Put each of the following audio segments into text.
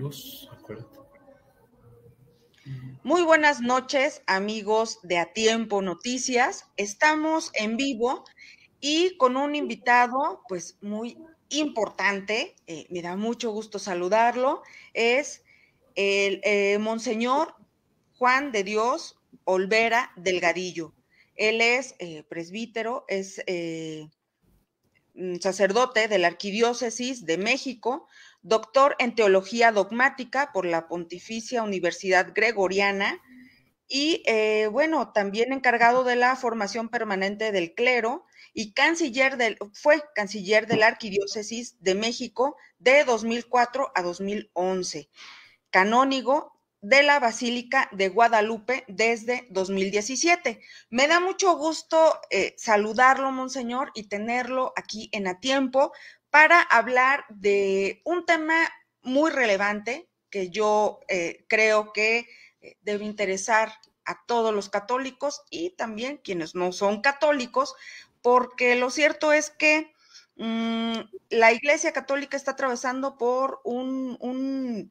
luz, acuérdate. Muy buenas noches, amigos de A Tiempo Noticias. Estamos en vivo y con un invitado, pues, muy importante. Me da mucho gusto saludarlo. Es el Monseñor Juan de Dios Olvera Delgadillo. Él es presbítero, es sacerdote de la Arquidiócesis de México, doctor en Teología Dogmática por la Pontificia Universidad Gregoriana y, bueno, también encargado de la formación permanente del clero y fue canciller de la Arquidiócesis de México de 2004 a 2011, canónigo de la Basílica de Guadalupe desde 2017. Me da mucho gusto saludarlo, Monseñor, y tenerlo aquí en A Tiempo para hablar de un tema muy relevante que yo creo que debe interesar a todos los católicos y también quienes no son católicos, porque lo cierto es que la Iglesia Católica está atravesando por un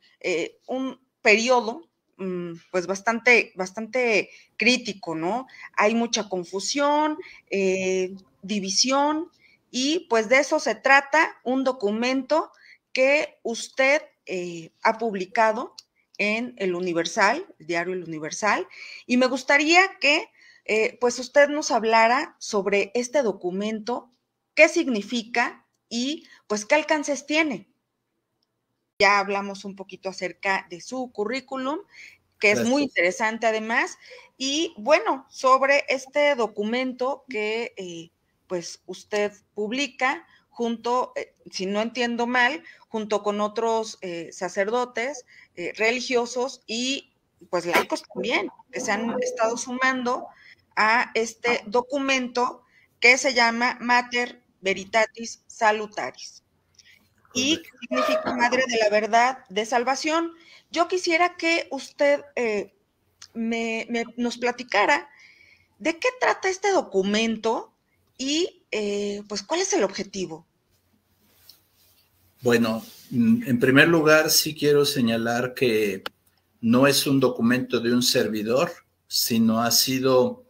periodo pues bastante crítico, ¿no? Hay mucha confusión, división, y pues de eso se trata un documento que usted ha publicado en el Universal, el diario El Universal, y me gustaría que pues usted nos hablara sobre este documento, qué significa y pues qué alcances tiene. Ya hablamos un poquito acerca de su currículum, que es muy interesante además, y bueno, sobre este documento que pues usted publica junto, si no entiendo mal, junto con otros sacerdotes religiosos y pues laicos también, que se han estado sumando a este documento que se llama Mater Veritatis Salutaris. Y que significa Madre de la Verdad de Salvación. Yo quisiera que usted nos platicara de qué trata este documento y pues cuál es el objetivo. Bueno, en primer lugar sí quiero señalar que no es un documento de un servidor, sino ha sido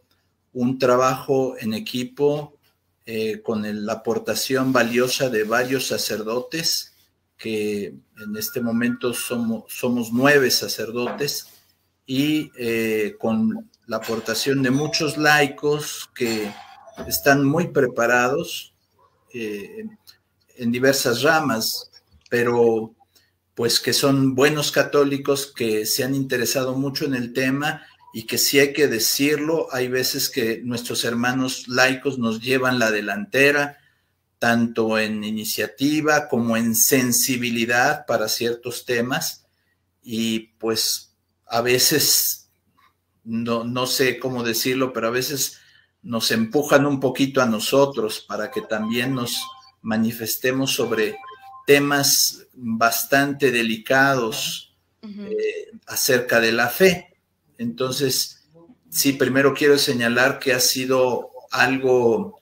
un trabajo en equipo con la aportación valiosa de varios sacerdotes, que en este momento somos 9 sacerdotes, y con la aportación de muchos laicos que están muy preparados en diversas ramas, pero pues que son buenos católicos que se han interesado mucho en el tema y que sí hay que decirlo, hay veces que nuestros hermanos laicos nos llevan la delantera, tanto en iniciativa como en sensibilidad para ciertos temas, y pues a veces, no sé cómo decirlo, pero a veces nos empujan un poquito a nosotros para que también nos manifestemos sobre temas bastante delicados acerca de la fe. Entonces, sí, primero quiero señalar que ha sido algo,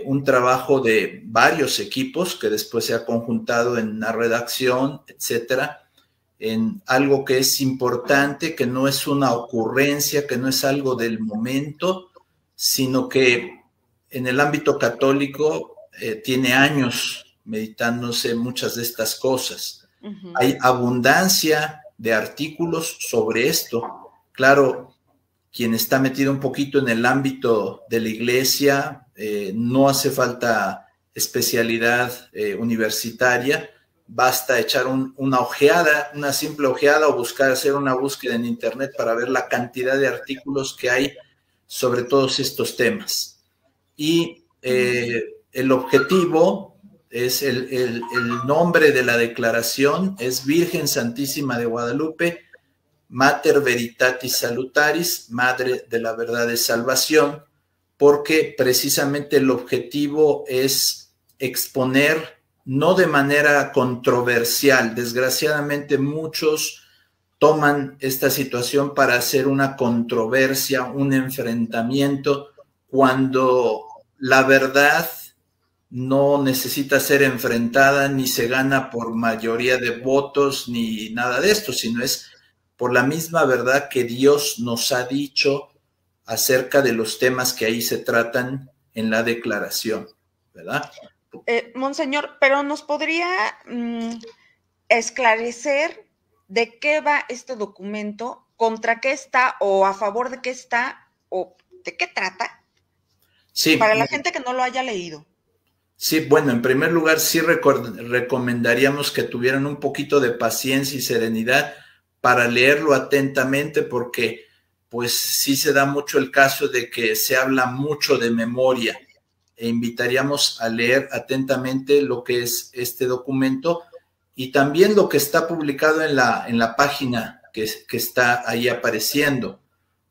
un trabajo de varios equipos que después se ha conjuntado en una redacción, etcétera, en algo que es importante, que no es una ocurrencia, que no es algo del momento, sino que en el ámbito católico tiene años meditándose muchas de estas cosas. Hay abundancia de artículos sobre esto. Claro, quien está metido un poquito en el ámbito de la iglesia, no hace falta especialidad universitaria, basta echar una ojeada, una simple ojeada, o hacer una búsqueda en internet para ver la cantidad de artículos que hay sobre todos estos temas. Y el objetivo es el nombre de la declaración, es Virgen Santísima de Guadalupe, Mater Veritatis Salutaris, Madre de la Verdad de Salvación, porque precisamente el objetivo es exponer, no de manera controversial, desgraciadamente muchos toman esta situación para hacer una controversia, un enfrentamiento, cuando la verdad no necesita ser enfrentada ni se gana por mayoría de votos ni nada de esto, sino es por la misma verdad que Dios nos ha dicho acerca de los temas que ahí se tratan en la declaración, ¿verdad? Monseñor, pero ¿nos podría esclarecer de qué va este documento, contra qué está o a favor de qué está o de qué trata? Sí. Para la gente que no lo haya leído. Sí, bueno, en primer lugar sí recomendaríamos que tuvieran un poquito de paciencia y serenidad para leerlo atentamente, porque pues sí se da mucho el caso de que se habla mucho de memoria, e invitaríamos a leer atentamente lo que es este documento y también lo que está publicado en la página que está ahí apareciendo.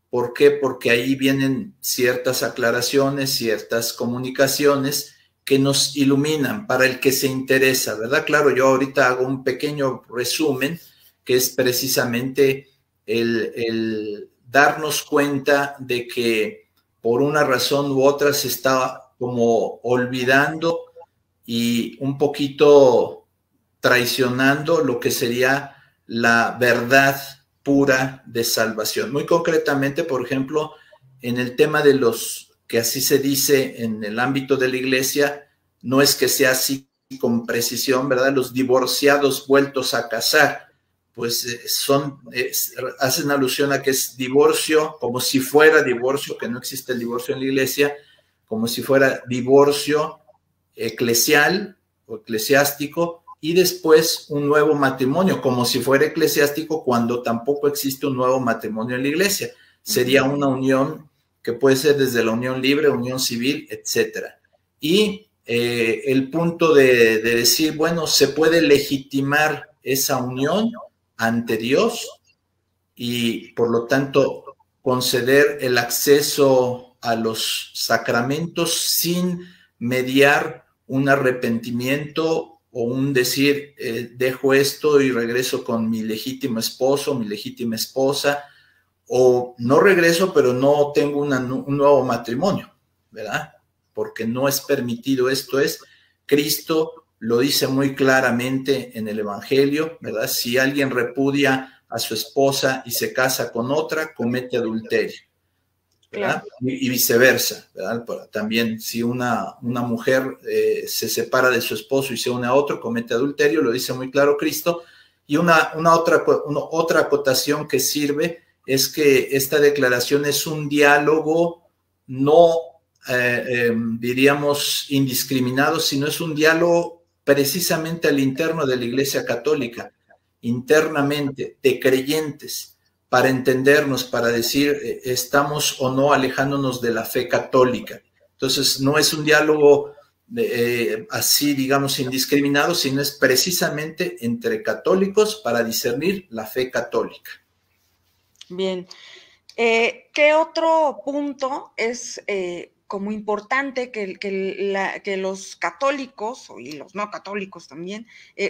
¿Por qué? Porque ahí vienen ciertas aclaraciones, ciertas comunicaciones que nos iluminan para el que se interesa, ¿verdad? Claro, yo ahorita hago un pequeño resumen que es precisamente el darnos cuenta de que por una razón u otra se está como olvidando y un poquito traicionando lo que sería la verdad pura de salvación. Muy concretamente, por ejemplo, en el tema de los, que así se dice en el ámbito de la iglesia, no es que sea así con precisión, ¿verdad? Los divorciados vueltos a casar, pues hacen alusión a que es divorcio, como si fuera divorcio, que no existe el divorcio en la iglesia, como si fuera divorcio eclesial o eclesiástico, y después un nuevo matrimonio, como si fuera eclesiástico, cuando tampoco existe un nuevo matrimonio en la iglesia. Sería una unión que puede ser desde la unión libre, unión civil, etcétera. Y el punto de decir, bueno, se puede legitimar esa unión ante Dios y por lo tanto conceder el acceso a los sacramentos sin mediar un arrepentimiento o un decir, dejo esto y regreso con mi legítimo esposo, mi legítima esposa, o no regreso, pero no tengo un nuevo matrimonio, ¿verdad? Porque no es permitido. Esto es, Cristo lo dice muy claramente en el Evangelio, ¿verdad? Si alguien repudia a su esposa y se casa con otra, comete adulterio, ¿verdad? Claro. Y viceversa, ¿verdad? También si una mujer se separa de su esposo y se une a otro, comete adulterio, lo dice muy claro Cristo. Y otra acotación que sirve es que esta declaración es un diálogo no, diríamos, indiscriminado, sino es un diálogo precisamente al interno de la Iglesia Católica, internamente, de creyentes, para entendernos, para decir, estamos o no alejándonos de la fe católica. Entonces, no es un diálogo así, digamos, indiscriminado, sino es precisamente entre católicos para discernir la fe católica. Bien. ¿Qué otro punto es como importante que los católicos y los no católicos también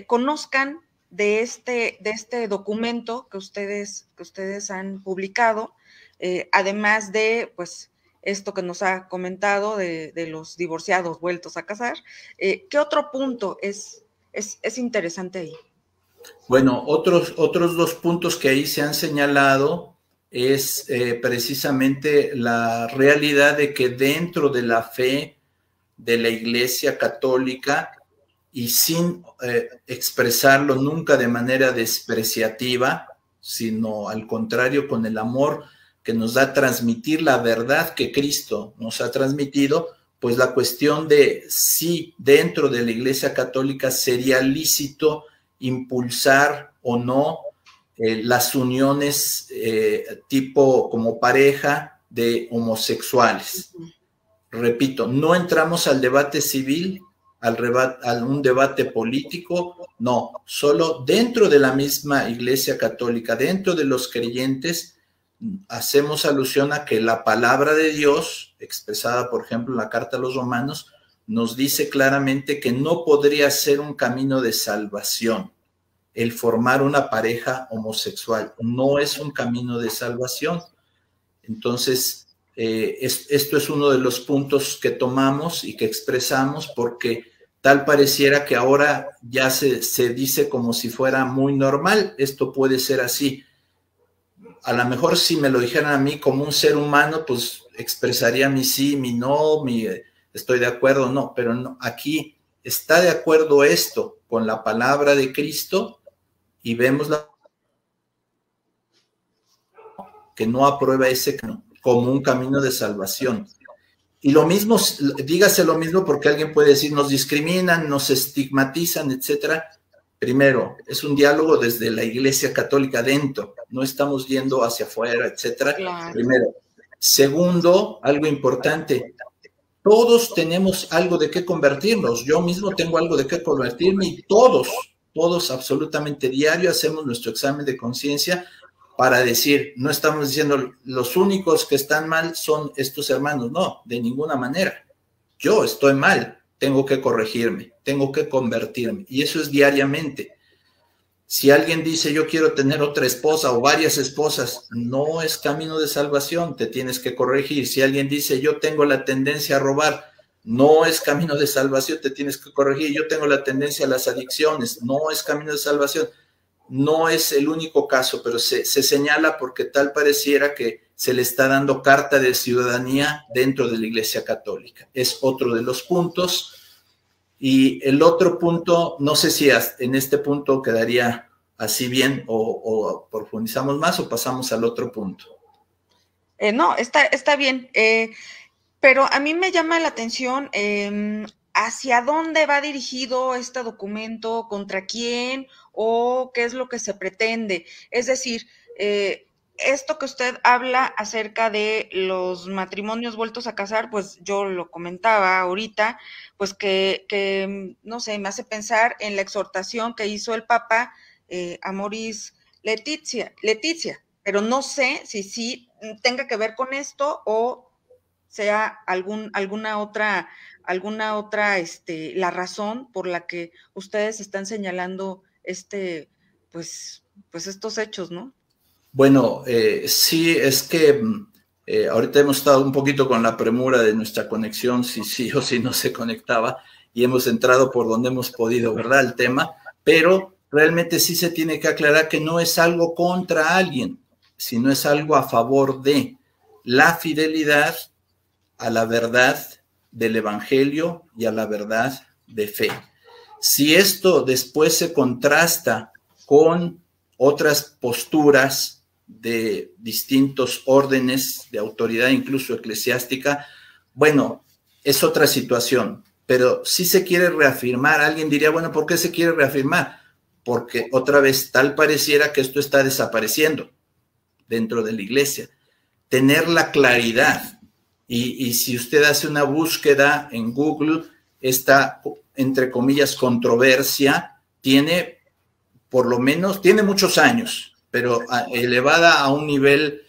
conozcan de este documento que ustedes han publicado, además de pues esto que nos ha comentado de los divorciados vueltos a casar? ¿Qué otro punto es interesante ahí? Bueno, otros dos puntos que ahí se han señalado es precisamente la realidad de que dentro de la fe de la Iglesia Católica, y sin expresarlo nunca de manera despreciativa, sino al contrario, con el amor que nos da transmitir la verdad que Cristo nos ha transmitido, pues la cuestión de si dentro de la Iglesia Católica sería lícito impulsar o no las uniones tipo como pareja de homosexuales. Repito, no entramos al debate civil, a un debate político, no, solo dentro de la misma Iglesia Católica, dentro de los creyentes, hacemos alusión a que la palabra de Dios, expresada por ejemplo en la Carta a los Romanos, nos dice claramente que no podría ser un camino de salvación el formar una pareja homosexual, no es un camino de salvación. Entonces, esto es uno de los puntos que tomamos y que expresamos, porque tal pareciera que ahora ya se dice como si fuera muy normal, esto puede ser así. A lo mejor si me lo dijeran a mí como un ser humano, pues expresaría mi sí, mi no, mi estoy de acuerdo, no, pero no, aquí está de acuerdo esto con la palabra de Cristo y vemos que no aprueba ese como un camino de salvación. Y lo mismo, dígase lo mismo porque alguien puede decir, nos discriminan, nos estigmatizan, etcétera. Primero, es un diálogo desde la Iglesia Católica dentro, no estamos yendo hacia afuera, etcétera. Claro. Primero. Segundo, algo importante, todos tenemos algo de qué convertirnos. Yo mismo tengo algo de qué convertirme y todos absolutamente diario hacemos nuestro examen de conciencia para decir, no estamos diciendo los únicos que están mal son estos hermanos, no, de ninguna manera. Yo estoy mal, tengo que corregirme, tengo que convertirme y eso es diariamente. Si alguien dice yo quiero tener otra esposa o varias esposas, no es camino de salvación, te tienes que corregir. Si alguien dice yo tengo la tendencia a robar, no es camino de salvación, te tienes que corregir. Yo tengo la tendencia a las adicciones, no es camino de salvación. No es el único caso, pero se señala porque tal pareciera que se le está dando carta de ciudadanía dentro de la Iglesia Católica. Es otro de los puntos. Y el otro punto, no sé si en este punto quedaría así bien o profundizamos más o pasamos al otro punto. No, está bien, pero a mí me llama la atención hacia dónde va dirigido este documento, contra quién o qué es lo que se pretende. Es decir, esto que usted habla acerca de los matrimonios vueltos a casar, pues yo lo comentaba ahorita, pues que no sé, me hace pensar en la exhortación que hizo el Papa Amoris Laetitia, pero no sé si sí tenga que ver con esto o sea alguna otra la razón por la que ustedes están señalando pues estos hechos, ¿no? Bueno, sí, es que ahorita hemos estado un poquito con la premura de nuestra conexión, si sí o si no se conectaba, y hemos entrado por donde hemos podido, ¿verdad? El tema, pero realmente sí se tiene que aclarar que no es algo contra alguien, sino es algo a favor de la fidelidad a la verdad del Evangelio y a la verdad de fe. Si esto después se contrasta con otras posturas de distintos órdenes de autoridad, incluso eclesiástica, bueno, es otra situación, pero si se quiere reafirmar, alguien diría, bueno, ¿por qué se quiere reafirmar? Porque otra vez tal pareciera que esto está desapareciendo dentro de la iglesia. Tener la claridad, y si usted hace una búsqueda en Google, esta, entre comillas, controversia, tiene por lo menos, tiene muchos años, pero elevada a un nivel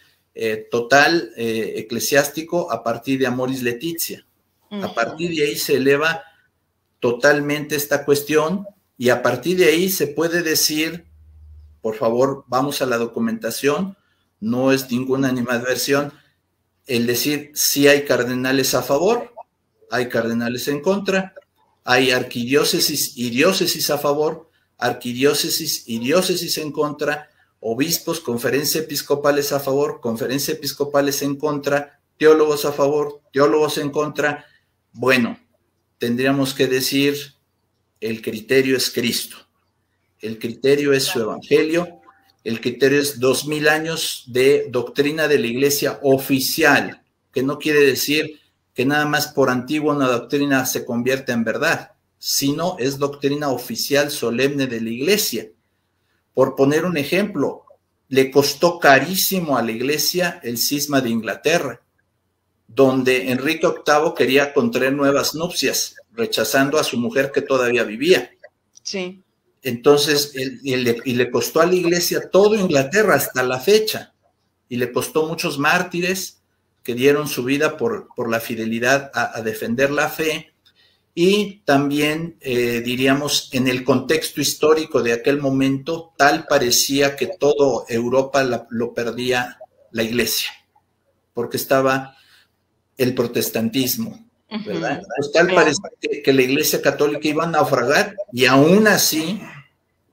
total eclesiástico a partir de Amoris Laetitia. A partir de ahí se eleva totalmente esta cuestión y a partir de ahí se puede decir, por favor, vamos a la documentación, no es ninguna animadversión, el decir si hay cardenales a favor, hay cardenales en contra, hay arquidiócesis y diócesis a favor, arquidiócesis y diócesis en contra, obispos, conferencias episcopales a favor, conferencias episcopales en contra, teólogos a favor, teólogos en contra. Bueno, tendríamos que decir, el criterio es Cristo, el criterio es su evangelio, el criterio es 2000 años de doctrina de la iglesia oficial, que no quiere decir que nada más por antigua una doctrina se convierta en verdad, sino es doctrina oficial solemne de la iglesia. Por poner un ejemplo, le costó carísimo a la iglesia el cisma de Inglaterra, donde Enrique VIII quería contraer nuevas nupcias, rechazando a su mujer que todavía vivía. Sí. Entonces, y le costó a la iglesia todo Inglaterra hasta la fecha, y le costó muchos mártires que dieron su vida por la fidelidad a defender la fe, y también, diríamos, en el contexto histórico de aquel momento, tal parecía que toda Europa lo perdía la iglesia, porque estaba el protestantismo. ¿verdad? Pues tal parece que la Iglesia Católica iba a naufragar y aún así,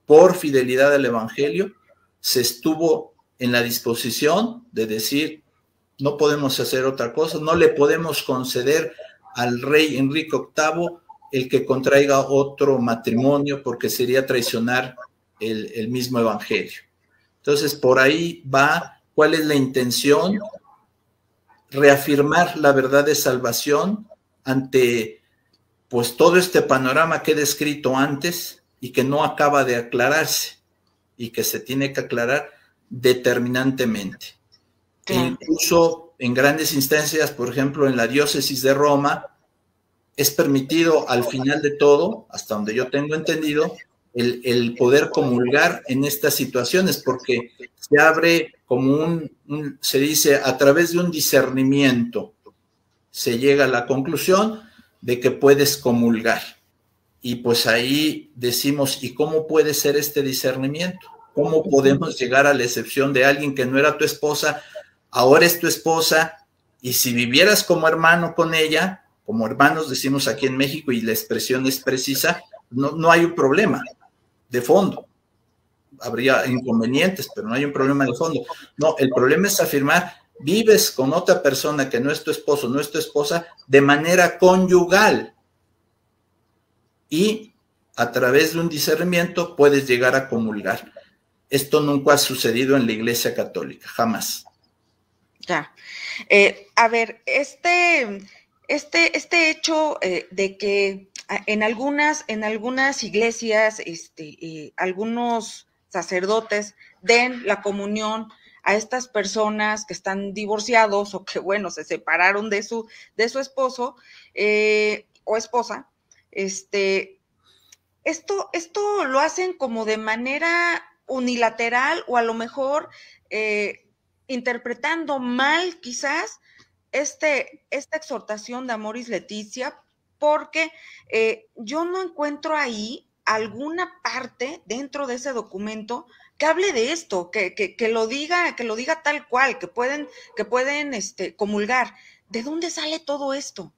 por fidelidad al Evangelio, se estuvo en la disposición de decir, no podemos hacer otra cosa, no le podemos conceder al rey Enrique VIII el que contraiga otro matrimonio porque sería traicionar el mismo Evangelio. Entonces, por ahí va, ¿cuál es la intención? Reafirmar la verdad de salvación ante pues todo este panorama que he descrito antes y que no acaba de aclararse y que se tiene que aclarar determinantemente. Claro. E incluso en grandes instancias, por ejemplo, en la diócesis de Roma, es permitido al final de todo, hasta donde yo tengo entendido, el poder comulgar en estas situaciones, porque se abre como se dice, a través de un discernimiento, se llega a la conclusión de que puedes comulgar. Y pues ahí decimos, ¿y cómo puede ser este discernimiento? ¿Cómo podemos llegar a la excepción de alguien que no era tu esposa, ahora es tu esposa, y si vivieras como hermano con ella, como hermanos decimos aquí en México, y la expresión es precisa, no hay un problema de fondo. Habría inconvenientes, pero no hay un problema de fondo. No, el problema es afirmar, vives con otra persona que no es tu esposo, no es tu esposa, de manera conyugal. Y a través de un discernimiento puedes llegar a comulgar. Esto nunca ha sucedido en la Iglesia Católica, jamás. Ya. A ver, este hecho de que en algunas iglesias, algunos sacerdotes den la comunión a estas personas que están divorciados o que, bueno, se separaron de su esposo o esposa, esto lo hacen como de manera unilateral o a lo mejor interpretando mal quizás esta exhortación de Amoris Laetitia, porque yo no encuentro ahí alguna parte dentro de ese documento que hable de esto, que lo diga tal cual, que pueden comulgar. ¿De dónde sale todo esto?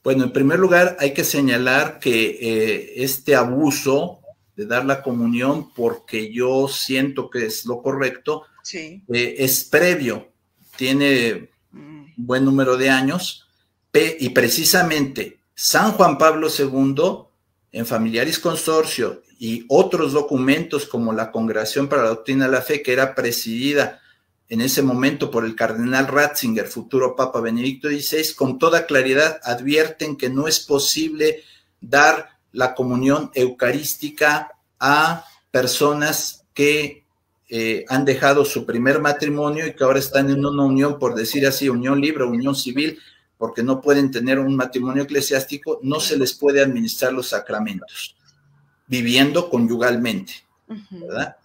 Bueno, en primer lugar hay que señalar que este abuso de dar la comunión, porque yo siento que es lo correcto, sí. Es previo, tiene un buen número de años, y precisamente San Juan Pablo II, en Familiaris Consortio y otros documentos como la Congregación para la Doctrina de la Fe, que era presidida en ese momento por el cardenal Ratzinger, futuro Papa Benedicto XVI, con toda claridad advierten que no es posible dar la comunión eucarística a personas que han dejado su primer matrimonio y que ahora están en una unión, por decir así, unión libre, unión civil, porque no pueden tener un matrimonio eclesiástico, no se les puede administrar los sacramentos, viviendo conyugalmente, ¿verdad?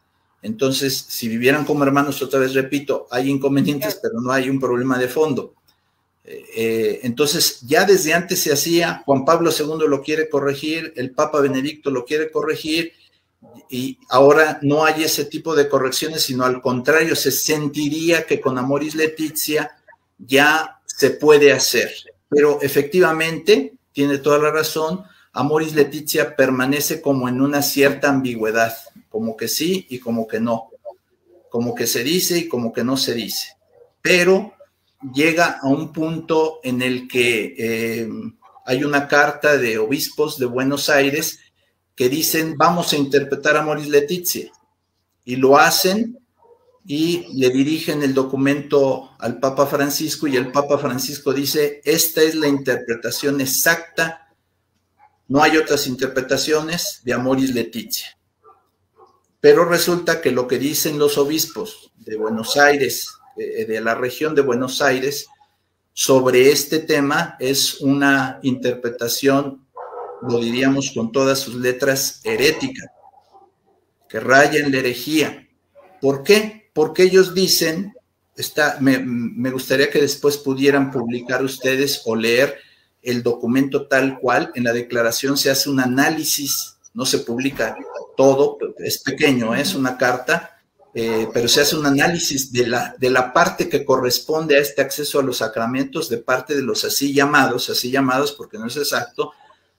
Entonces, si vivieran como hermanos, otra vez repito, hay inconvenientes, pero no hay un problema de fondo. Entonces, ya desde antes se hacía, Juan Pablo II lo quiere corregir, el Papa Benedicto lo quiere corregir, y ahora no hay ese tipo de correcciones, sino al contrario, se sentiría que con Amoris Laetitia ya se puede hacer. Pero efectivamente, tiene toda la razón, Amoris Laetitia permanece como en una cierta ambigüedad, como que sí y como que no, como que se dice y como que no se dice, pero llega a un punto en el que hay una carta de obispos de Buenos Aires que dicen vamos a interpretar Amoris Laetitia, y lo hacen y le dirigen el documento al Papa Francisco, y el Papa Francisco dice esta es la interpretación exacta, no hay otras interpretaciones de Amoris Laetitia. Pero resulta que lo que dicen los obispos de Buenos Aires, de la región de Buenos Aires, sobre este tema es una interpretación, lo diríamos con todas sus letras, herética, que raya en la herejía. ¿Por qué? Porque ellos dicen, me gustaría que después pudieran publicar ustedes o leer el documento tal cual. En la declaración se hace un análisis, no se publica todo, es pequeño, es una carta pero se hace un análisis de la parte que corresponde a este acceso a los sacramentos de parte de los así llamados, porque no es exacto,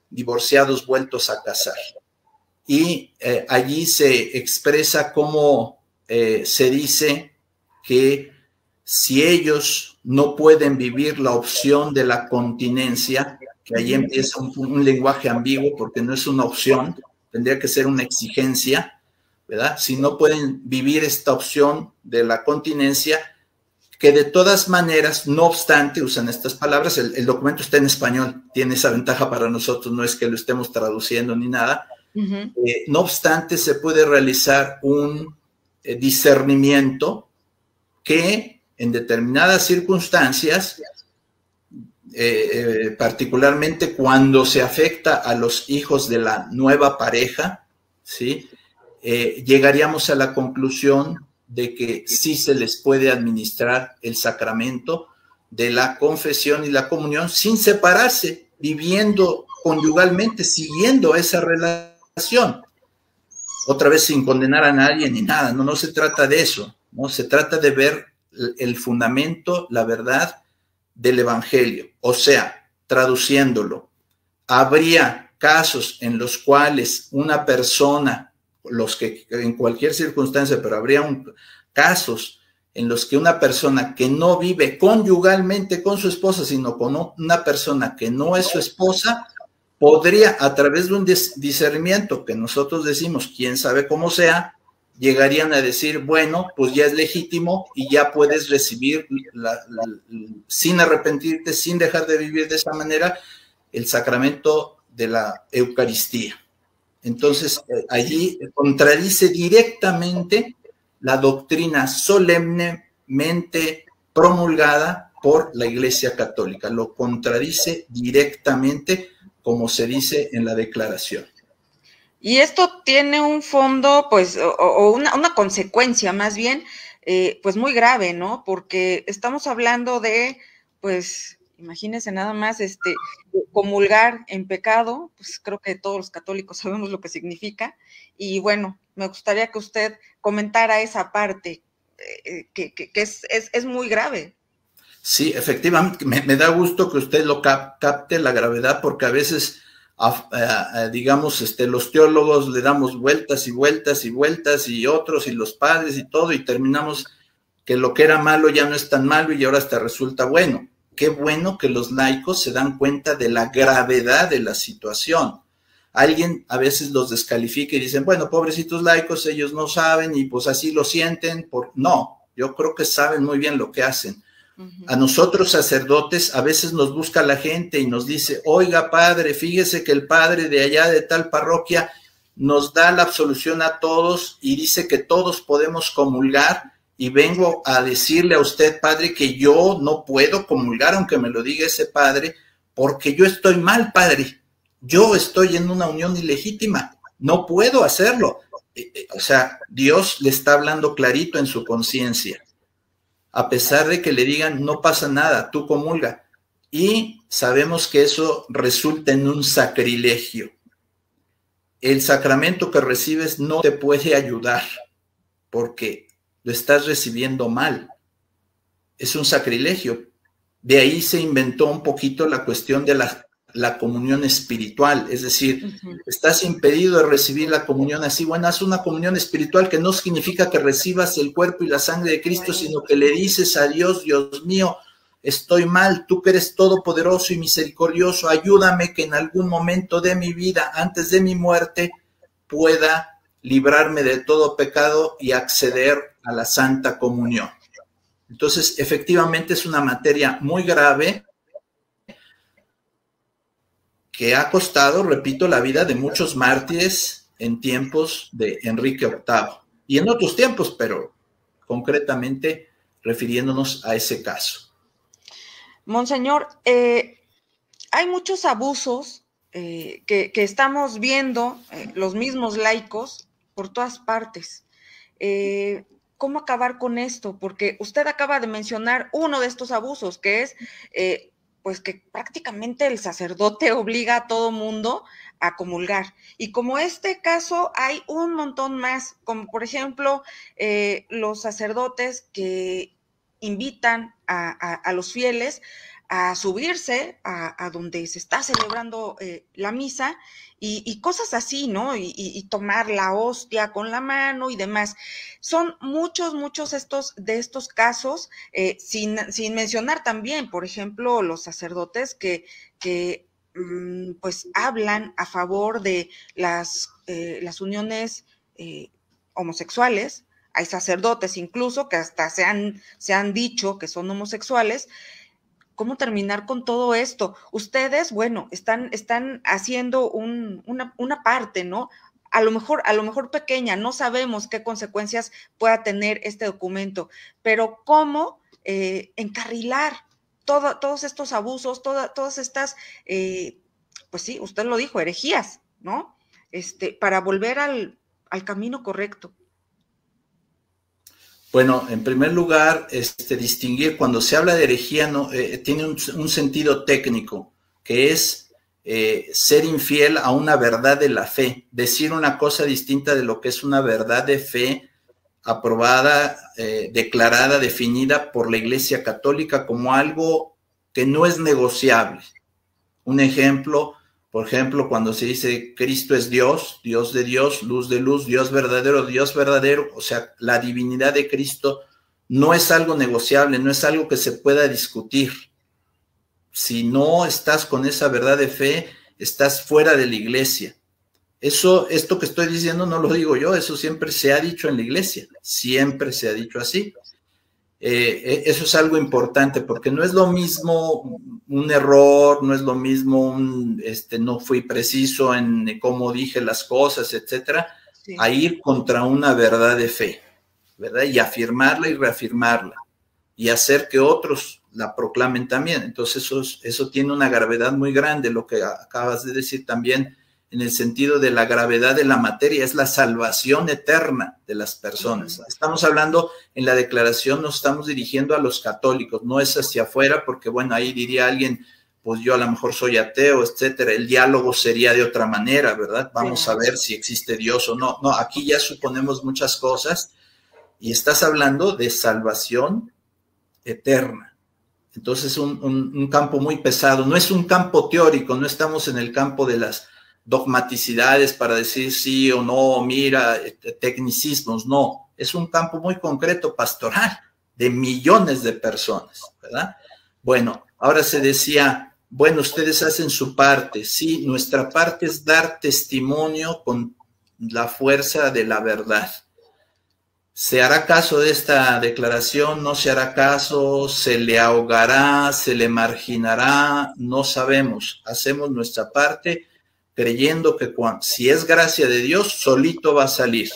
divorciados vueltos a casar. Y allí se expresa cómo se dice que si ellos no pueden vivir la opción de la continencia, que ahí empieza un lenguaje ambiguo porque no es una opción, tendría que ser una exigencia, ¿verdad? Si no pueden vivir esta opción de la continencia, que de todas maneras, no obstante, usan estas palabras, el documento está en español, tiene esa ventaja para nosotros, no es que lo estemos traduciendo ni nada, no obstante, se puede realizar un discernimiento que en determinadas circunstancias, particularmente cuando se afecta a los hijos de la nueva pareja, ¿sí? Llegaríamos a la conclusión de que sí se les puede administrar el sacramento de la confesión y la comunión sin separarse, viviendo conyugalmente, siguiendo esa relación. Otra vez sin condenar a nadie ni nada, no se trata de eso, ¿no? Se trata de ver el fundamento, la verdad del evangelio. O sea, traduciéndolo, habría casos en los cuales una persona, los que en cualquier circunstancia, pero habría casos en los que una persona que no vive conyugalmente con su esposa, sino con una persona que no es su esposa, podría, a través de un discernimiento que nosotros decimos, quién sabe cómo sea, llegarían a decir, bueno, pues ya es legítimo y ya puedes recibir, sin arrepentirte, sin dejar de vivir de esa manera, el sacramento de la Eucaristía. Entonces, allí contradice directamente la doctrina solemnemente promulgada por la Iglesia Católica. Lo contradice directamente, como se dice en la declaración. Y esto tiene un fondo, pues, o una consecuencia más bien, pues muy grave, ¿no? Porque estamos hablando de, pues, imagínense nada más, comulgar en pecado, pues creo que todos los católicos sabemos lo que significa, y bueno, me gustaría que usted comentara esa parte, que es muy grave. Sí, efectivamente, me da gusto que usted lo capte la gravedad, porque a veces, digamos, los teólogos le damos vueltas y vueltas y vueltas, y otros, y los padres y todo, y terminamos que lo que era malo ya no es tan malo y ahora hasta resulta bueno. Qué bueno que los laicos se dan cuenta de la gravedad de la situación. Alguien a veces los descalifica y dicen, bueno, pobrecitos laicos, ellos no saben y pues así lo sienten. No, yo creo que saben muy bien lo que hacen. A nosotros sacerdotes a veces nos busca la gente y nos dice, oiga padre, fíjese que el padre de allá de tal parroquia nos da la absolución a todos y dice que todos podemos comulgar, y vengo a decirle a usted, padre, que yo no puedo comulgar aunque me lo diga ese padre, porque yo estoy mal, padre. Yo estoy en una unión ilegítima, no puedo hacerlo. O sea, Dios le está hablando clarito en su conciencia. A pesar de que le digan, no pasa nada, tú comulga. Y sabemos que eso resulta en un sacrilegio. El sacramento que recibes no te puede ayudar porque lo estás recibiendo mal. Es un sacrilegio. De ahí se inventó un poquito la cuestión de la comunión espiritual, es decir, estás impedido de recibir la comunión así. Bueno, haz una comunión espiritual que no significa que recibas el cuerpo y la sangre de Cristo, sino que le dices a Dios, Dios mío, estoy mal, tú que eres todopoderoso y misericordioso, ayúdame que en algún momento de mi vida, antes de mi muerte, pueda librarme de todo pecado y acceder a la Santa Comunión. Entonces, efectivamente es una materia muy grave que ha costado, repito, la vida de muchos mártires en tiempos de Enrique VIII y en otros tiempos, pero concretamente refiriéndonos a ese caso. Monseñor, hay muchos abusos que estamos viendo, los mismos laicos, por todas partes. ¿Cómo acabar con esto? Porque usted acaba de mencionar uno de estos abusos, que es pues que prácticamente el sacerdote obliga a todo mundo a comulgar. Y como este caso hay un montón más, como por ejemplo los sacerdotes que invitan a los fieles a subirse a donde se está celebrando la misa y cosas así, ¿no? Y tomar la hostia con la mano y demás. Son muchos de estos casos, sin mencionar también, por ejemplo, los sacerdotes que pues hablan a favor de las uniones homosexuales. Hay sacerdotes incluso que hasta se han dicho que son homosexuales. ¿Cómo terminar con todo esto? Ustedes, bueno, están haciendo una parte, ¿no? A lo mejor pequeña, no sabemos qué consecuencias pueda tener este documento, pero ¿cómo encarrilar todos estos abusos, todas estas, pues sí, usted lo dijo, herejías, ¿no? Para volver al camino correcto. Bueno, en primer lugar, distinguir, cuando se habla de herejía, no, tiene un sentido técnico, que es ser infiel a una verdad de la fe, decir una cosa distinta de lo que es una verdad de fe aprobada, declarada, definida por la Iglesia Católica como algo que no es negociable. Un ejemplo, por ejemplo, cuando se dice Cristo es Dios, Dios de Dios, luz de luz, Dios verdadero, o sea, la divinidad de Cristo no es algo negociable, no es algo que se pueda discutir. Si no estás con esa verdad de fe, estás fuera de la iglesia. Esto que estoy diciendo no lo digo yo, eso siempre se ha dicho en la iglesia, siempre se ha dicho así. Eso es algo importante, porque no es lo mismo un error, no es lo mismo no fui preciso en cómo dije las cosas, etcétera, sí, a ir contra una verdad de fe, ¿verdad? Y afirmarla y reafirmarla, y hacer que otros la proclamen también. Entonces eso tiene una gravedad muy grande, lo que acabas de decir también, en el sentido de la gravedad de la materia, es la salvación eterna de las personas. Estamos hablando, en la declaración nos estamos dirigiendo a los católicos, no es hacia afuera, porque bueno, ahí diría alguien, pues yo a lo mejor soy ateo, etcétera, el diálogo sería de otra manera, ¿verdad? Vamos a ver si existe Dios o no. No, aquí ya suponemos muchas cosas, y estás hablando de salvación eterna. Entonces, un campo muy pesado, no es un campo teórico, no estamos en el campo de las dogmaticidades para decir sí o no, mira, tecnicismos, no, es un campo muy concreto, pastoral, de millones de personas, ¿verdad? Bueno, ahora se decía, bueno, ustedes hacen su parte, sí, nuestra parte es dar testimonio con la fuerza de la verdad. ¿Se hará caso de esta declaración? ¿No se hará caso? ¿Se le ahogará? ¿Se le marginará? No sabemos, hacemos nuestra parte, creyendo que si es gracia de Dios, solito va a salir,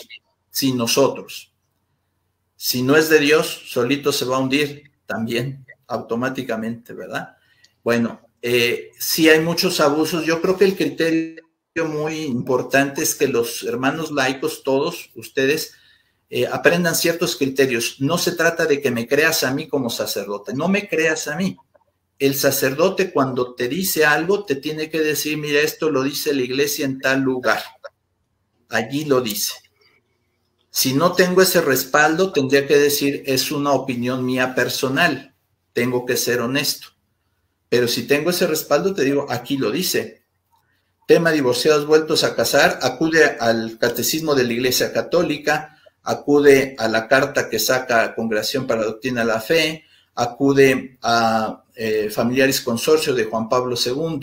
sin nosotros. Si no es de Dios, solito se va a hundir también, automáticamente, ¿verdad? Bueno, sí hay muchos abusos. Yo creo que el criterio muy importante es que los hermanos laicos, todos ustedes, aprendan ciertos criterios. No se trata de que me creas a mí como sacerdote, no me creas a mí. El sacerdote, cuando te dice algo, te tiene que decir, mira, esto lo dice la iglesia en tal lugar. Allí lo dice. Si no tengo ese respaldo, tendría que decir, es una opinión mía personal. Tengo que ser honesto. Pero si tengo ese respaldo, te digo, aquí lo dice. Tema divorciados vueltos a casar, acude al Catecismo de la Iglesia Católica, acude a la carta que saca Congregación para la Doctrina de la Fe, acude a Familiaris Consorcio de Juan Pablo II,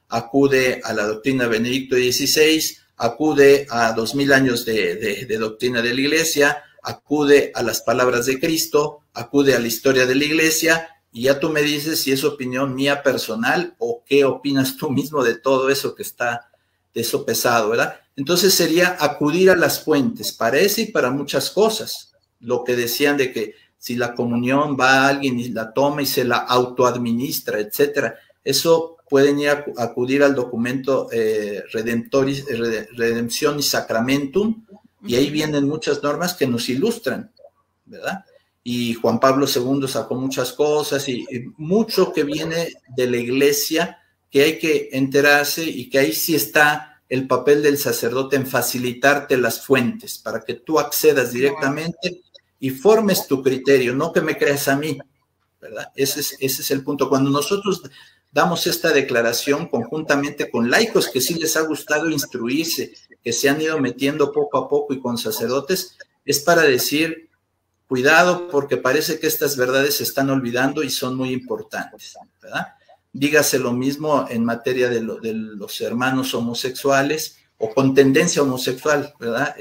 acude a la doctrina de Benedicto XVI, acude a 2000 años de doctrina de la Iglesia, acude a las palabras de Cristo, acude a la historia de la Iglesia, y ya tú me dices si es opinión mía personal o qué opinas tú mismo de todo eso que está, de eso pesado, ¿verdad? Entonces sería acudir a las fuentes para eso y para muchas cosas. Lo que decían de que si la comunión va a alguien y la toma y se la autoadministra, etcétera, eso pueden ir a acudir al documento Redemption y Sacramentum, y ahí vienen muchas normas que nos ilustran, ¿verdad? y Juan Pablo II sacó muchas cosas y mucho que viene de la iglesia que hay que enterarse, y que ahí sí está el papel del sacerdote en facilitarte las fuentes para que tú accedas directamente y formes tu criterio, no que me creas a mí, ¿verdad? Ese es el punto. Cuando nosotros damos esta declaración conjuntamente con laicos que sí les ha gustado instruirse, que se han ido metiendo poco a poco, y con sacerdotes, es para decir, cuidado, porque parece que estas verdades se están olvidando y son muy importantes, ¿verdad? Dígase lo mismo en materia de los hermanos homosexuales o con tendencia homosexual, ¿verdad?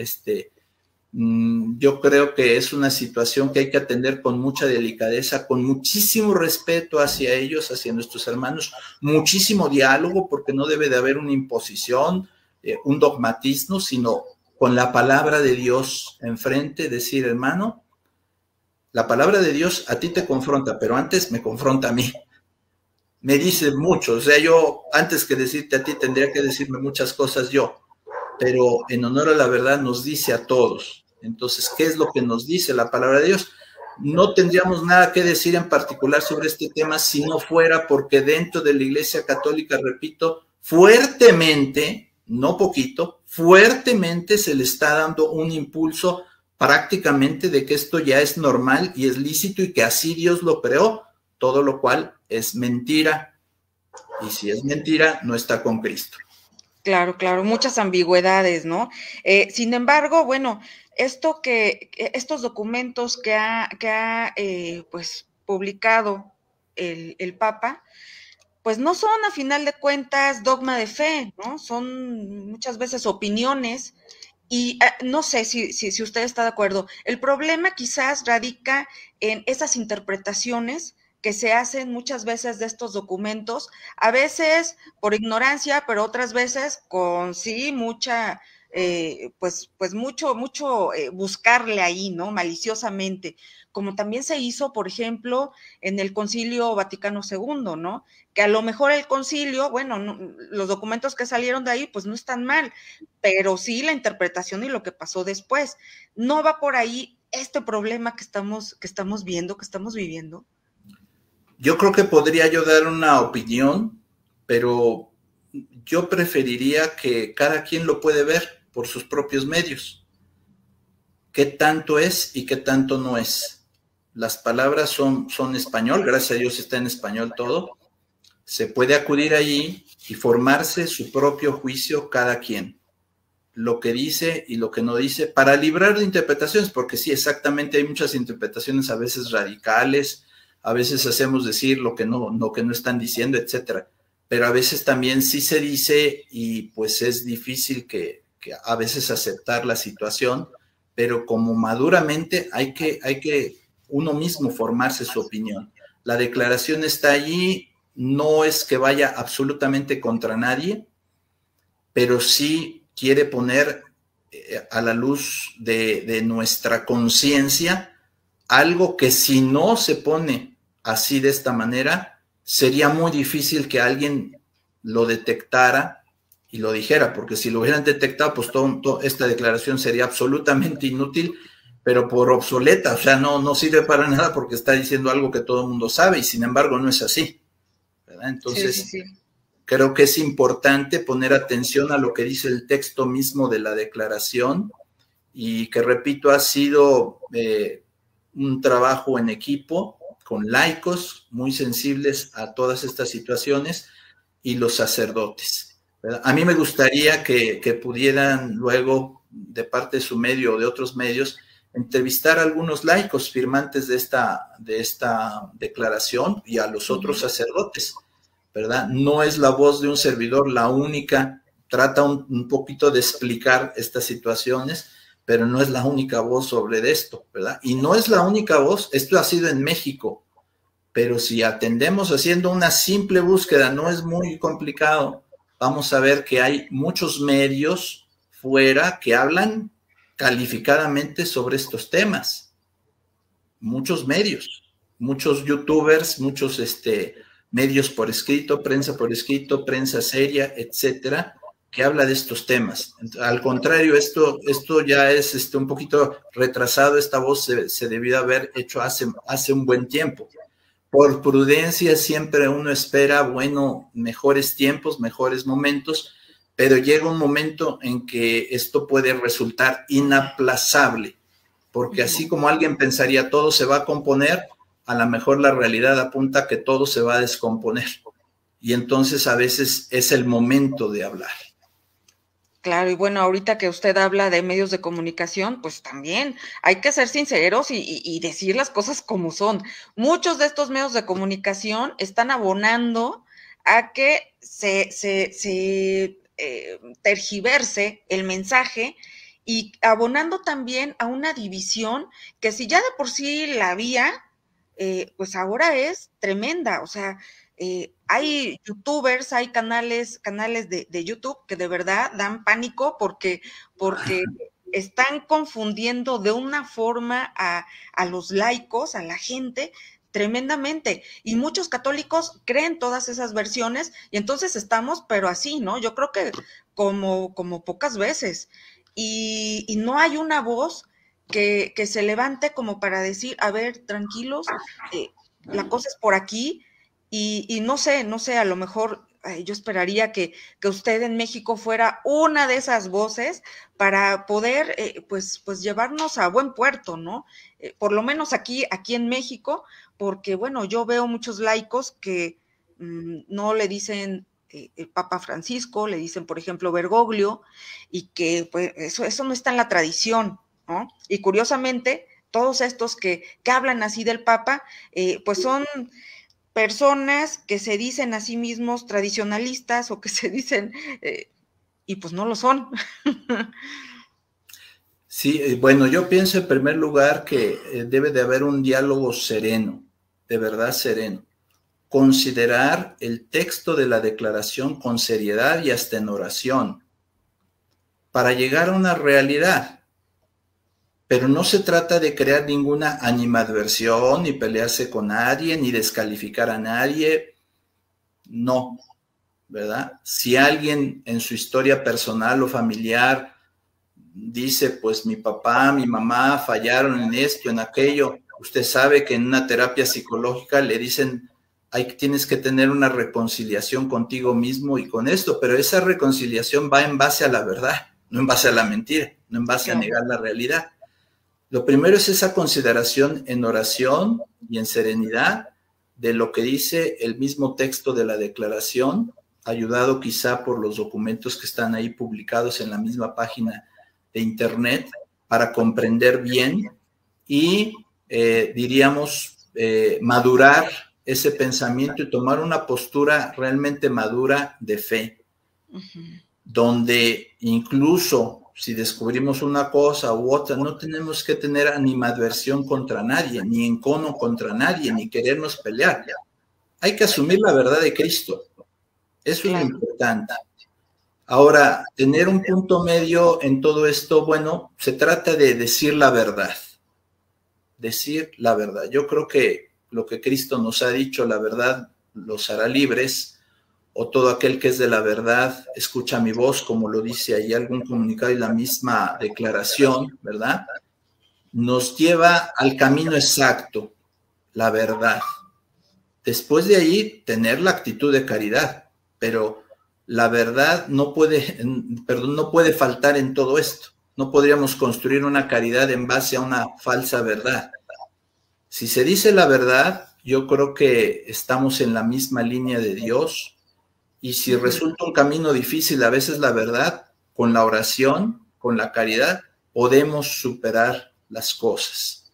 Yo creo que es una situación que hay que atender con mucha delicadeza, con muchísimo respeto hacia ellos, hacia nuestros hermanos, muchísimo diálogo, porque no debe de haber una imposición, un dogmatismo, sino con la palabra de Dios enfrente, decir, hermano, la palabra de Dios a ti te confronta, pero antes me confronta a mí. Me dice mucho, o sea, yo antes que decirte a ti tendría que decirme muchas cosas yo, pero en honor a la verdad nos dice a todos. Entonces, ¿qué es lo que nos dice la palabra de Dios? No tendríamos nada que decir en particular sobre este tema si no fuera porque dentro de la Iglesia Católica, repito, fuertemente, no poquito, fuertemente se le está dando un impulso prácticamente de que esto ya es normal y es lícito y que así Dios lo creó, todo lo cual es mentira. Y si es mentira, no está con Cristo. Claro, claro, muchas ambigüedades, ¿no? Sin embargo, bueno, estos documentos que ha pues, publicado el Papa, pues no son a final de cuentas dogma de fe, ¿no? Son muchas veces opiniones y no sé si usted está de acuerdo. El problema quizás radica en esas interpretaciones que se hacen muchas veces de estos documentos, a veces por ignorancia, pero otras veces con sí mucha, pues mucho buscarle ahí, ¿no? Maliciosamente, como también se hizo, por ejemplo, en el Concilio Vaticano II, ¿no? Que a lo mejor el concilio, bueno, no, los documentos que salieron de ahí, pues no están mal, pero sí la interpretación y lo que pasó después. ¿No va por ahí este problema que estamos viendo, que estamos viviendo? Yo creo que podría yo dar una opinión, pero yo preferiría que cada quien lo puede ver por sus propios medios. ¿Qué tanto es y qué tanto no es? Las palabras son español, gracias a Dios está en español todo. Se puede acudir allí y formarse su propio juicio cada quien. Lo que dice y lo que no dice, para librar de interpretaciones, porque sí, exactamente, hay muchas interpretaciones a veces radicales, a veces hacemos decir lo que no están diciendo, etcétera. Pero a veces también sí se dice y pues es difícil que a veces aceptar la situación, pero como maduramente hay que uno mismo formarse su opinión. La declaración está allí, no es que vaya absolutamente contra nadie, pero sí quiere poner a la luz de nuestra conciencia algo que si no se pone así de esta manera, sería muy difícil que alguien lo detectara y lo dijera, porque si lo hubieran detectado, pues esta declaración sería absolutamente inútil, pero por obsoleta, o sea, no sirve para nada porque está diciendo algo que todo el mundo sabe y sin embargo no es así, ¿verdad? Entonces, sí. Creo que es importante poner atención a lo que dice el texto mismo de la declaración y que, repito, ha sido un trabajo en equipo con laicos muy sensibles a todas estas situaciones y los sacerdotes, ¿verdad? A mí me gustaría que pudieran luego, de parte de su medio o de otros medios, entrevistar a algunos laicos firmantes de esta declaración y a los otros sacerdotes, ¿verdad? No es la voz de un servidor la única, trata un poquito de explicar estas situaciones, pero no es la única voz sobre esto, ¿verdad? Y no es la única voz, esto ha sido en México, pero si atendemos haciendo una simple búsqueda, no es muy complicado, vamos a ver que hay muchos medios fuera que hablan calificadamente sobre estos temas. Muchos medios, muchos youtubers, muchos medios por escrito, prensa seria, etcétera, que habla de estos temas. Al contrario, esto ya es un poquito retrasado. Esta voz se debió haber hecho hace un buen tiempo. Por prudencia siempre uno espera, bueno, mejores tiempos, mejores momentos, pero llega un momento en que esto puede resultar inaplazable, porque así como alguien pensaría todo se va a componer, a lo mejor la realidad apunta a que todo se va a descomponer. Y entonces a veces es el momento de hablar. Claro, y bueno, ahorita que usted habla de medios de comunicación, pues también hay que ser sinceros y decir las cosas como son. Muchos de estos medios de comunicación están abonando a que se tergiverse el mensaje y abonando también a una división que si ya de por sí la había, pues ahora es tremenda. O sea, hay youtubers, hay canales de YouTube que de verdad dan pánico porque están confundiendo de una forma a los laicos, a la gente, tremendamente. Y muchos católicos creen todas esas versiones y entonces estamos, pero así, ¿no? Yo creo que como pocas veces. Y no hay una voz que se levante como para decir, a ver, tranquilos, la cosa es por aquí. Y no sé, a lo mejor yo esperaría que usted en México fuera una de esas voces para poder, pues llevarnos a buen puerto, ¿no? Por lo menos aquí en México, porque bueno, yo veo muchos laicos que no le dicen el Papa Francisco, le dicen, por ejemplo, Bergoglio, y que pues eso no está en la tradición, ¿no? Y curiosamente, todos estos que hablan así del Papa, pues son personas que se dicen a sí mismos tradicionalistas o que se dicen, y pues no lo son. Sí, bueno, yo pienso en primer lugar que debe de haber un diálogo sereno, de verdad sereno. Considerar el texto de la declaración con seriedad y hasta en oración para llegar a una realidad. Pero no se trata de crear ninguna animadversión, ni pelearse con nadie, ni descalificar a nadie. No, ¿verdad? Si alguien en su historia personal o familiar dice, pues mi papá, mi mamá fallaron en esto, en aquello, usted sabe que en una terapia psicológica le dicen, tienes que tener una reconciliación contigo mismo y con esto, pero esa reconciliación va en base a la verdad, no en base a la mentira, no en base a negar la realidad. Lo primero es esa consideración en oración y en serenidad de lo que dice el mismo texto de la declaración, ayudado quizá por los documentos que están ahí publicados en la misma página de internet, para comprender bien y, diríamos, madurar ese pensamiento y tomar una postura realmente madura de fe, donde incluso si descubrimos una cosa u otra, no tenemos que tener animadversión contra nadie, ni encono contra nadie, ni querernos pelear. Hay que asumir la verdad de Cristo. Eso es lo importante. Ahora, tener un punto medio en todo esto, bueno, se trata de decir la verdad. Decir la verdad. Yo creo que lo que Cristo nos ha dicho, la verdad los hará libres, o todo aquel que es de la verdad escucha mi voz, como lo dice ahí algún comunicado y la misma declaración, ¿verdad? Nos lleva al camino exacto, la verdad. Después de ahí, tener la actitud de caridad, pero la verdad no puede faltar en todo esto. No podríamos construir una caridad en base a una falsa verdad. Si se dice la verdad, yo creo que estamos en la misma línea de Dios. Y si resulta un camino difícil, a veces la verdad, con la oración, con la caridad, podemos superar las cosas.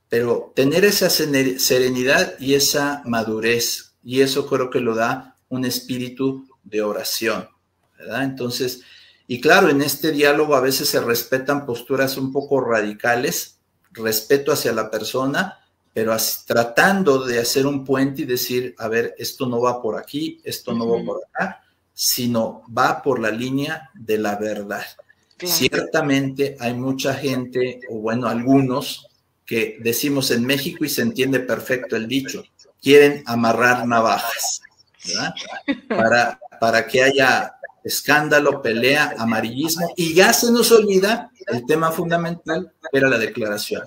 Pero tener esa serenidad y esa madurez, y eso creo que lo da un espíritu de oración, ¿verdad? Entonces, y claro, en este diálogo a veces se respetan posturas un poco radicales, respeto hacia la persona, pero tratando de hacer un puente y decir, a ver, esto no va por aquí, esto no va por acá, sino va por la línea de la verdad. Claro. Ciertamente hay mucha gente, o bueno, algunos, que decimos en México y se entiende perfecto el dicho, quieren amarrar navajas, ¿verdad? Para que haya escándalo, pelea, amarillismo, y ya se nos olvida el tema fundamental, que era la declaración.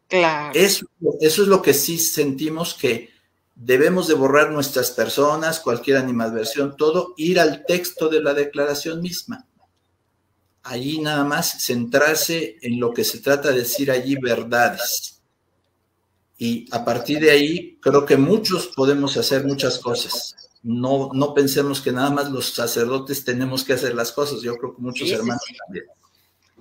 Claro. Eso es lo que sí sentimos, que debemos de borrar nuestras personas, cualquier animadversión, todo, ir al texto de la declaración misma. Allí nada más centrarse en lo que se trata de decir allí, verdades. Y a partir de ahí, creo que muchos podemos hacer muchas cosas. No pensemos que nada más los sacerdotes tenemos que hacer las cosas. Yo creo que muchos hermanos también.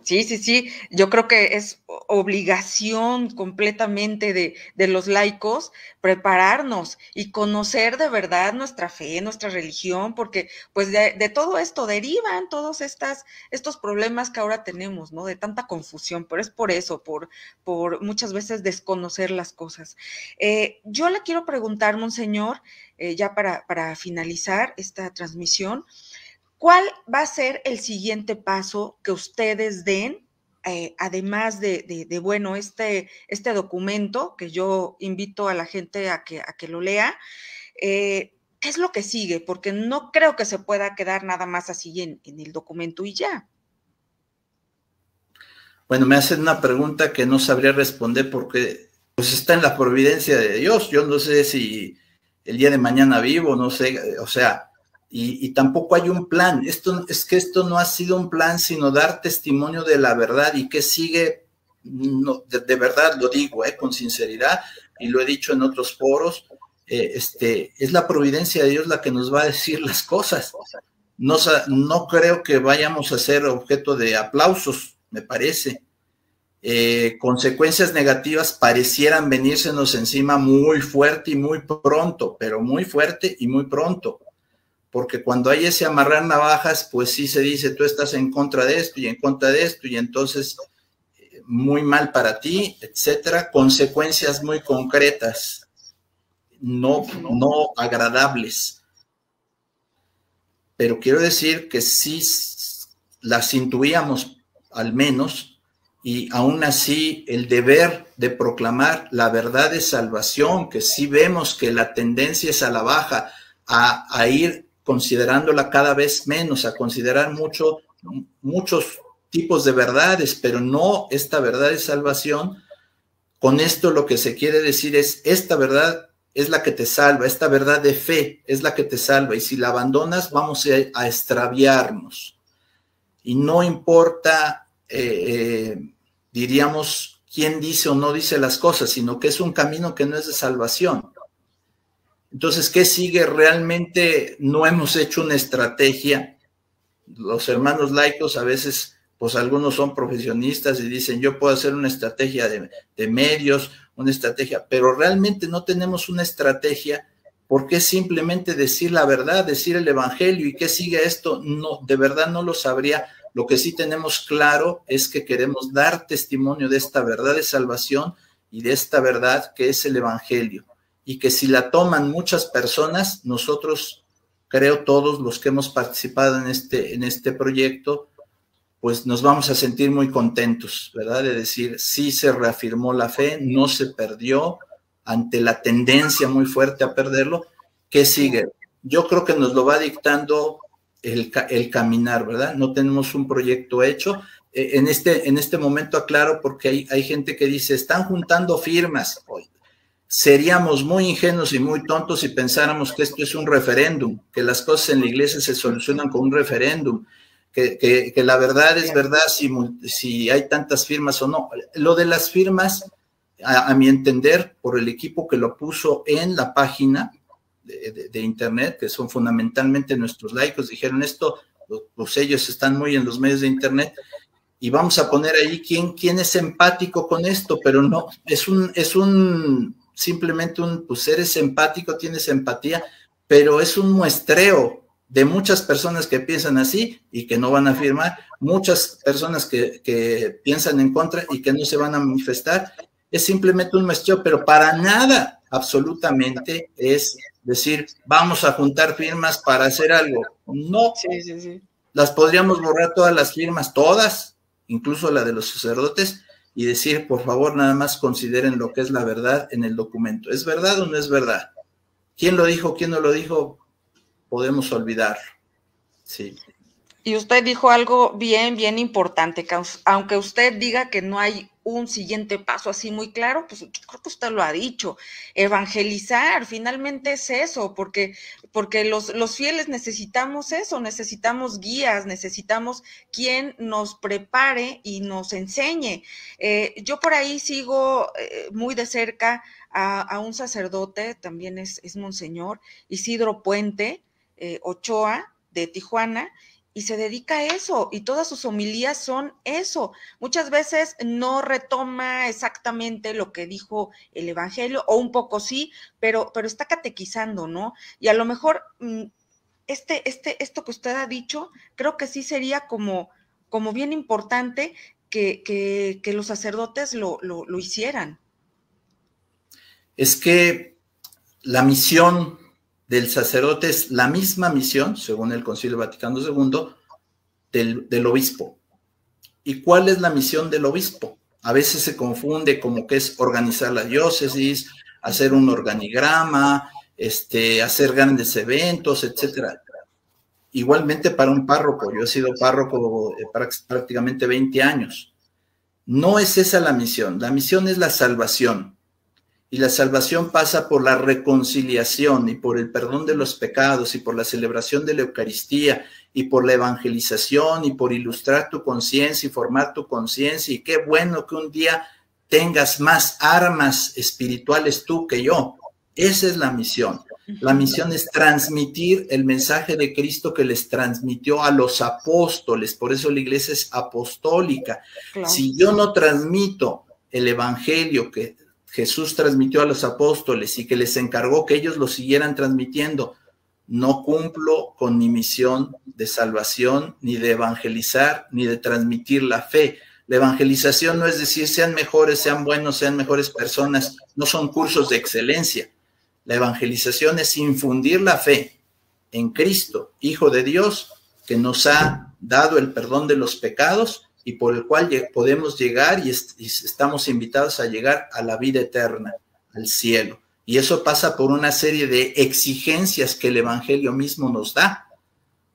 Sí, yo creo que es obligación completamente de los laicos prepararnos y conocer de verdad nuestra fe, nuestra religión, porque pues de todo esto derivan todos estos problemas que ahora tenemos, ¿no? De tanta confusión, pero es por eso, por muchas veces desconocer las cosas. Yo le quiero preguntar, monseñor, ya para finalizar esta transmisión, ¿cuál va a ser el siguiente paso que ustedes den, además bueno, este documento, que yo invito a la gente a que lo lea? ¿Qué es lo que sigue? Porque no creo que se pueda quedar nada más así en el documento y ya. Bueno, me hacen una pregunta que no sabría responder porque pues está en la providencia de Dios. Yo no sé si el día de mañana vivo, no sé, o sea, y tampoco hay un plan. Esto no ha sido un plan, sino dar testimonio de la verdad. Y que sigue, no, de verdad lo digo, con sinceridad, y lo he dicho en otros foros, es la providencia de Dios la que nos va a decir las cosas. No creo que vayamos a ser objeto de aplausos, me parece. Consecuencias negativas parecieran venírsenos encima muy fuerte y muy pronto, pero muy fuerte y muy pronto. Porque cuando hay ese amarrar navajas, pues sí se dice, tú estás en contra de esto y en contra de esto, y entonces muy mal para ti, etcétera. Consecuencias muy concretas, no agradables. Pero quiero decir que sí las intuíamos, al menos, y aún así el deber de proclamar la verdad de salvación, que sí vemos que la tendencia es a la baja, a ir considerándola cada vez menos, a considerar muchos tipos de verdades, pero no esta verdad de salvación. Con esto lo que se quiere decir es, esta verdad es la que te salva, esta verdad de fe es la que te salva, y si la abandonas vamos a extraviarnos. Y no importa, diríamos, quién dice o no dice las cosas, sino que es un camino que no es de salvación. Entonces, ¿qué sigue? Realmente no hemos hecho una estrategia. Los hermanos laicos a veces, pues algunos son profesionistas y dicen, yo puedo hacer una estrategia de medios, una estrategia, pero realmente no tenemos una estrategia, porque es simplemente decir la verdad, decir el evangelio. ¿Y qué sigue esto? No, de verdad no lo sabría. Lo que sí tenemos claro es que queremos dar testimonio de esta verdad de salvación y de esta verdad que es el evangelio. Y que si la toman muchas personas, nosotros, creo todos los que hemos participado en este proyecto, pues nos vamos a sentir muy contentos, ¿verdad? De decir, sí se reafirmó la fe, no se perdió ante la tendencia muy fuerte a perderlo. ¿Qué sigue? Yo creo que nos lo va dictando el caminar, ¿verdad? No tenemos un proyecto hecho. En este momento aclaro, porque hay gente que dice, están juntando firmas. Seríamos muy ingenuos y muy tontos si pensáramos que esto es un referéndum, que las cosas en la iglesia se solucionan con un referéndum, que la verdad es verdad si hay tantas firmas o no. Lo de las firmas, a mi entender, por el equipo que lo puso en la página de internet, que son fundamentalmente nuestros laicos, dijeron esto, pues ellos están muy en los medios de internet, y vamos a poner ahí quién es empático con esto, pero no, simplemente pues eres empático, tienes empatía, pero es un muestreo de muchas personas que piensan así y que no van a firmar, muchas personas que piensan en contra y que no se van a manifestar. Es simplemente un muestreo, pero para nada, absolutamente, es decir, vamos a juntar firmas para hacer algo. No, Sí. Las podríamos borrar todas las firmas, todas, incluso la de los sacerdotes, y decir, por favor, nada más consideren lo que es la verdad en el documento. ¿Es verdad o no es verdad? ¿Quién lo dijo, quién no lo dijo? Podemos olvidarlo. Sí. Y usted dijo algo bien, bien importante, que aunque usted diga que no hay un siguiente paso así muy claro, pues yo creo que usted lo ha dicho, evangelizar, finalmente es eso, porque los fieles necesitamos eso, necesitamos guías, necesitamos quien nos prepare y nos enseñe. Yo por ahí sigo muy de cerca a un sacerdote, también es Monseñor Isidro Puente Ochoa, de Tijuana, y se dedica a eso, y todas sus homilías son eso. Muchas veces no retoma exactamente lo que dijo el Evangelio, o un poco sí, pero está catequizando, ¿no? Y a lo mejor esto que usted ha dicho, creo que sí sería como bien importante que los sacerdotes lo hicieran. Es que la misión del sacerdote es la misma misión, según el Concilio Vaticano II, del obispo. ¿Y cuál es la misión del obispo? A veces se confunde como que es organizar la diócesis, hacer un organigrama, hacer grandes eventos, etcétera. Igualmente para un párroco, yo he sido párroco prácticamente 20 años. No es esa la misión es la salvación. Y la salvación pasa por la reconciliación y por el perdón de los pecados y por la celebración de la Eucaristía y por la evangelización y por ilustrar tu conciencia y formar tu conciencia. Y qué bueno que un día tengas más armas espirituales tú que yo. Esa es la misión. La misión es transmitir el mensaje de Cristo que les transmitió a los apóstoles. Por eso la iglesia es apostólica. Claro. Si yo no transmito el evangelio que Jesús transmitió a los apóstoles y que les encargó que ellos lo siguieran transmitiendo, no cumplo con mi misión de salvación, ni de evangelizar, ni de transmitir la fe. La evangelización no es decir sean mejores, sean buenos, sean mejores personas, no son cursos de excelencia. La evangelización es infundir la fe en Cristo, Hijo de Dios, que nos ha dado el perdón de los pecados y por el cual podemos llegar y estamos invitados a llegar a la vida eterna, al cielo. Y eso pasa por una serie de exigencias que el Evangelio mismo nos da,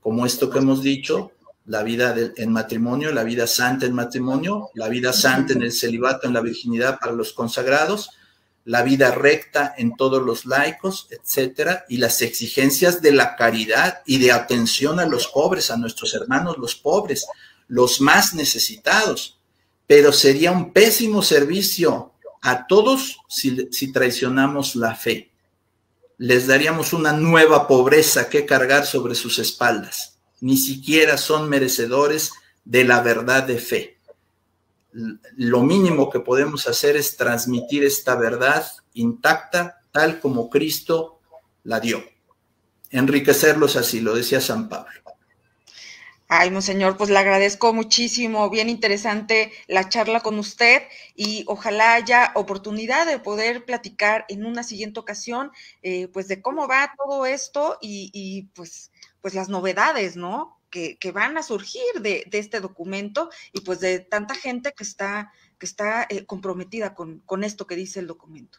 como esto que hemos dicho, la vida en matrimonio, la vida santa en matrimonio, la vida santa en el celibato, en la virginidad para los consagrados, la vida recta en todos los laicos, etcétera, y las exigencias de la caridad y de atención a los pobres, a nuestros hermanos los pobres, los más necesitados. Pero sería un pésimo servicio a todos si traicionamos la fe. Les daríamos una nueva pobreza que cargar sobre sus espaldas. Ni siquiera son merecedores de la verdad de fe. Lo mínimo que podemos hacer es transmitir esta verdad intacta, tal como Cristo la dio. Enriquecerlos así, lo decía San Pablo. Ay, monseñor, pues le agradezco muchísimo, bien interesante la charla con usted y ojalá haya oportunidad de poder platicar en una siguiente ocasión, pues de cómo va todo esto y pues las novedades, ¿no? Que van a surgir de este documento y pues de tanta gente que está comprometida con esto que dice el documento.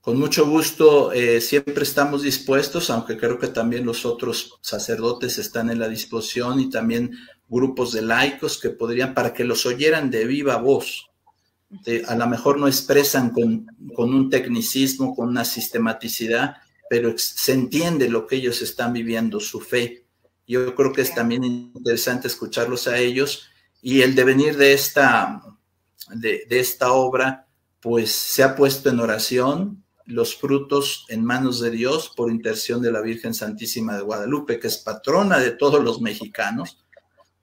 Con mucho gusto, siempre estamos dispuestos, aunque creo que también los otros sacerdotes están en la disposición y también grupos de laicos que podrían, para que los oyeran de viva voz. A lo mejor no expresan con un tecnicismo, con una sistematicidad, pero se entiende lo que ellos están viviendo, su fe. Yo creo que es también interesante escucharlos a ellos y el devenir de esta obra, pues se ha puesto en oración, los frutos en manos de Dios por intercesión de la Virgen Santísima de Guadalupe, que es patrona de todos los mexicanos.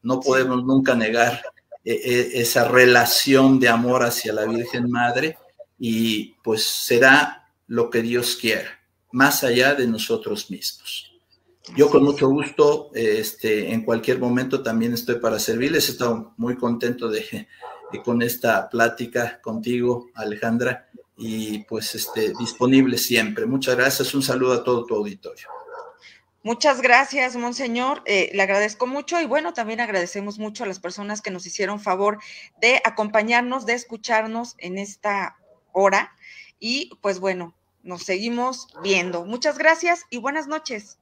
No podemos nunca negar esa relación de amor hacia la Virgen Madre y pues será lo que Dios quiera, más allá de nosotros mismos. Yo con mucho gusto, en cualquier momento también estoy para servirles. He estado muy contento con esta plática contigo, Alejandra, y pues disponible siempre. Muchas gracias, un saludo a todo tu auditorio. Muchas gracias, monseñor, le agradezco mucho y bueno, también agradecemos mucho a las personas que nos hicieron favor de acompañarnos, de escucharnos en esta hora y pues bueno, nos seguimos viendo. Muchas gracias y buenas noches.